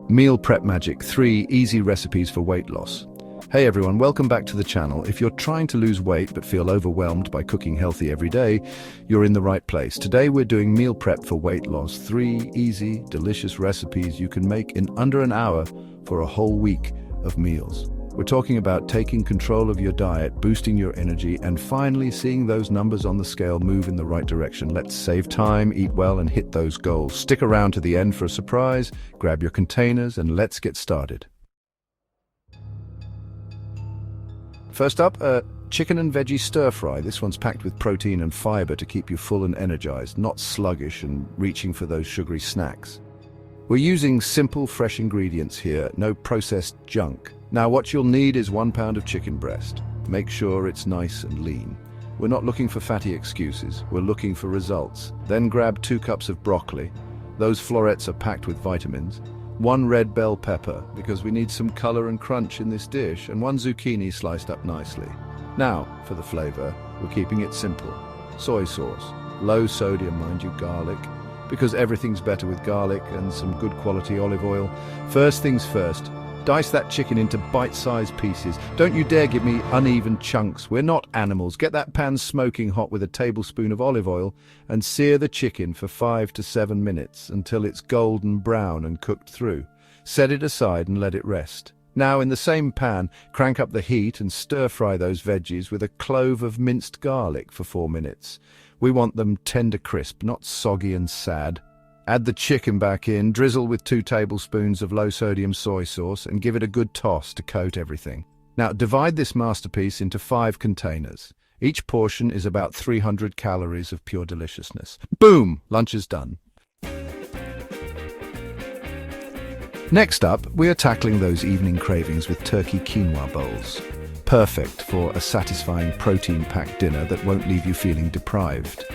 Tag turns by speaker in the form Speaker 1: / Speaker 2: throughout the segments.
Speaker 1: Meal Prep Magic, 3 easy recipes for weight loss. Hey everyone, welcome back to the channel. If you're trying to lose weight but feel overwhelmed by cooking healthy every day, you're in the right place. Today we're doing meal prep for weight loss. 3 easy, delicious recipes you can make in under an hour for a whole week of meals. We're talking about taking control of your diet, boosting your energy, and finally seeing those numbers on the scale move in the right direction. Let's save time, eat well, and hit those goals. Stick around to the end for a surprise, grab your containers, and let's get started. First up, a chicken and veggie stir-fry. This one's packed with protein and fiber to keep you full and energized, not sluggish and reaching for those sugary snacks. We're using simple, fresh ingredients here, no processed junk. Now what you'll need is 1 pound of chicken breast. Make sure it's nice and lean. We're not looking for fatty excuses, we're looking for results. Then grab 2 cups of broccoli. Those florets are packed with vitamins. 1 red bell pepper, because we need some color and crunch in this dish, and 1 zucchini sliced up nicely. Now, for the flavor, we're keeping it simple. Soy sauce, low sodium, mind you, garlic, because everything's better with garlic, and some good quality olive oil. First things first, dice that chicken into bite-sized pieces. Don't you dare give me uneven chunks. We're not animals. Get that pan smoking hot with a tablespoon of olive oil and sear the chicken for 5 to 7 minutes until it's golden brown and cooked through. Set it aside and let it rest. Now in the same pan, crank up the heat and stir-fry those veggies with a clove of minced garlic for 4 minutes. We want them tender crisp, not soggy and sad. Add the chicken back in, drizzle with 2 tablespoons of low-sodium soy sauce and give it a good toss to coat everything. Now divide this masterpiece into 5 containers. Each portion is about 300 calories of pure deliciousness. Boom! Lunch is done. Next up, we are tackling those evening cravings with turkey quinoa bowls. Perfect for a satisfying protein-packed dinner that won't leave you feeling deprived.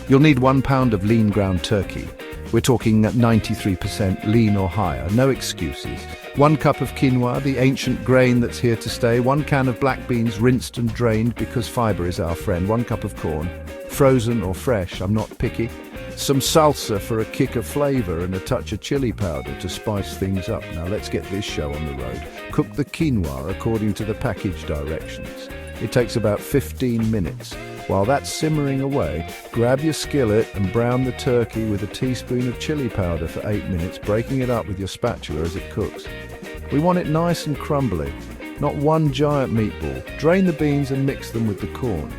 Speaker 1: You'll need 1 pound of lean ground turkey. We're talking 93% lean or higher, no excuses. 1 cup of quinoa, the ancient grain that's here to stay. 1 can of black beans, rinsed and drained because fiber is our friend. 1 cup of corn, frozen or fresh, I'm not picky. Some salsa for a kick of flavor and a touch of chili powder to spice things up. Now let's get this show on the road. Cook the quinoa according to the package directions. It takes about 15 minutes. While that's simmering away, grab your skillet and brown the turkey with a teaspoon of chili powder for 8 minutes, breaking it up with your spatula as it cooks. We want it nice and crumbly, not one giant meatball. Drain the beans and mix them with the corn.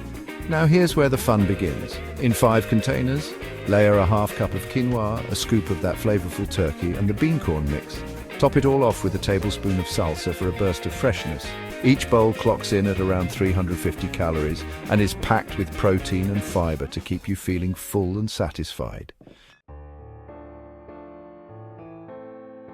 Speaker 1: Now here's where the fun begins. In 5 containers, layer a ½ cup of quinoa, a scoop of that flavorful turkey, and the bean corn mix. Top it all off with a tablespoon of salsa for a burst of freshness. Each bowl clocks in at around 350 calories and is packed with protein and fiber to keep you feeling full and satisfied.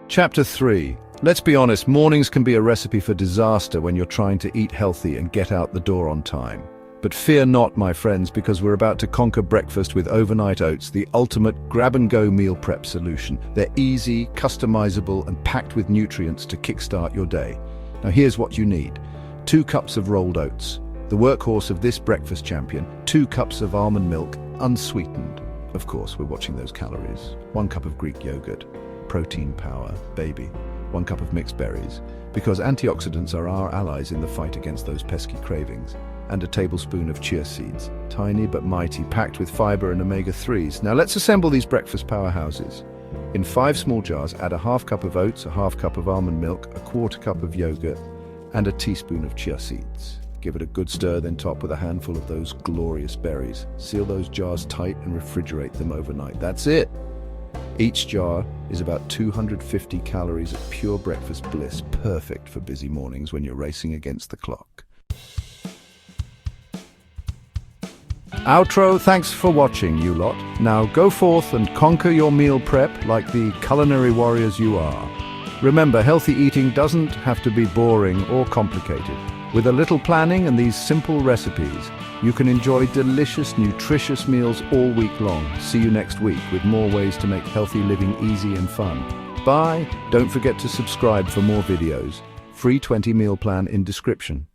Speaker 1: Chapter 3. Let's be honest, mornings can be a recipe for disaster when you're trying to eat healthy and get out the door on time. But fear not, my friends, because we're about to conquer breakfast with overnight oats, the ultimate grab-and-go meal prep solution. They're easy, customizable, and packed with nutrients to kickstart your day. Now here's what you need. 2 cups of rolled oats, the workhorse of this breakfast champion. 2 cups of almond milk, unsweetened. Of course, we're watching those calories. 1 cup of Greek yogurt, protein power, baby. 1 cup of mixed berries, because antioxidants are our allies in the fight against those pesky cravings. And a tablespoon of chia seeds, tiny but mighty, packed with fiber and omega-3s. Now let's assemble these breakfast powerhouses. In 5 small jars, add a ½ cup of oats, a ½ cup of almond milk, a ¼ cup of yogurt, and a teaspoon of chia seeds. Give it a good stir, then top with a handful of those glorious berries. Seal those jars tight and refrigerate them overnight. That's it! Each jar is about 250 calories of pure breakfast bliss, perfect for busy mornings when you're racing against the clock. Outro, thanks for watching, you lot. Now go forth and conquer your meal prep like the culinary warriors you are. Remember, healthy eating doesn't have to be boring or complicated. With a little planning and these simple recipes, you can enjoy delicious, nutritious meals all week long. See you next week with more ways to make healthy living easy and fun. Bye! Don't forget to subscribe for more videos. Free 20 meal plan in description.